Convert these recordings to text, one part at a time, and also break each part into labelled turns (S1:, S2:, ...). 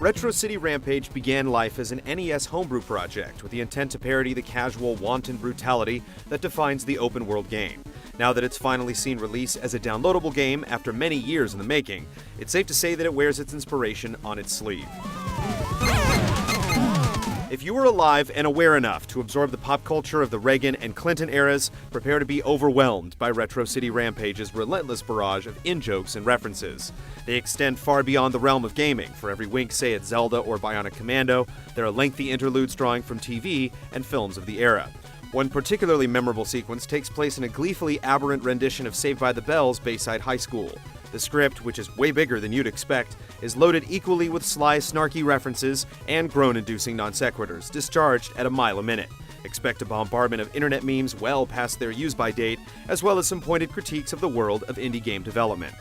S1: Retro City Rampage began life as an NES homebrew project with the intent to parody the casual, wanton brutality that defines the open-world game. Now that it's finally seen release as a downloadable game after many years in the making, it's safe to say that it wears its inspiration on its sleeve. If you were alive and aware enough to absorb the pop culture of the Reagan and Clinton eras, prepare to be overwhelmed by Retro City Rampage's relentless barrage of in-jokes and references. They extend far beyond the realm of gaming. For every wink, say it's Zelda or Bionic Commando, there are lengthy interludes drawing from TV and films of the era. One particularly memorable sequence takes place in a gleefully aberrant rendition of Saved by the Bell's Bayside High School. The script, which is way bigger than you'd expect, is loaded equally with sly, snarky references and groan-inducing non-sequiturs, discharged at a mile a minute. Expect a bombardment of internet memes well past their use-by date, as well as some pointed critiques of the world of indie game development.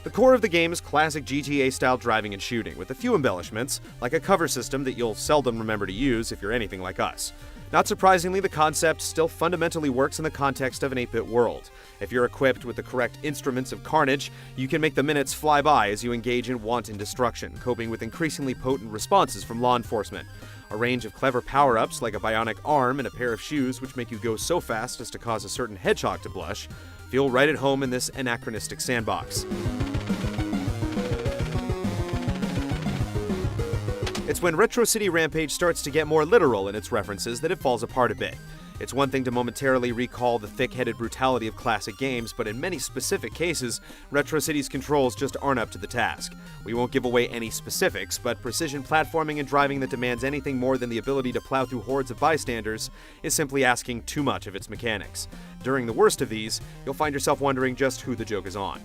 S1: The core of the game is classic GTA-style driving and shooting, with a few embellishments, like a cover system that you'll seldom remember to use if you're anything like us. Not surprisingly, the concept still fundamentally works in the context of an 8-bit world. If you're equipped with the correct instruments of carnage, you can make the minutes fly by as you engage in wanton destruction, coping with increasingly potent responses from law enforcement. A range of clever power-ups like a bionic arm and a pair of shoes which make you go so fast as to cause a certain hedgehog to blush feel right at home in this anachronistic sandbox. It's when Retro City Rampage starts to get more literal in its references that it falls apart a bit. It's one thing to momentarily recall the thick-headed brutality of classic games, but in many specific cases, Retro City's controls just aren't up to the task. We won't give away any specifics, but precision platforming and driving that demands anything more than the ability to plow through hordes of bystanders is simply asking too much of its mechanics. During the worst of these, you'll find yourself wondering just who the joke is on.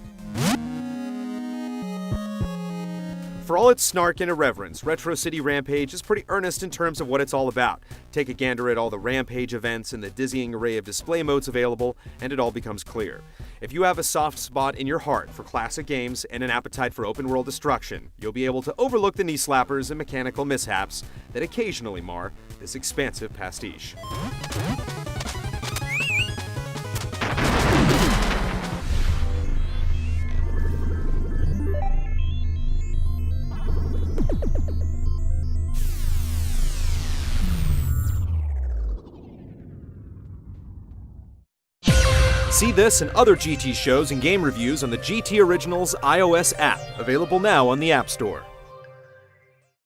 S1: For all its snark and irreverence, Retro City Rampage is pretty earnest in terms of what it's all about. Take a gander at all the Rampage events and the dizzying array of display modes available, and it all becomes clear. If you have a soft spot in your heart for classic games and an appetite for open-world destruction, you'll be able to overlook the knee slappers and mechanical mishaps that occasionally mar this expansive pastiche. See this and other GT shows and game reviews on the GT Originals iOS app, available now on the App Store.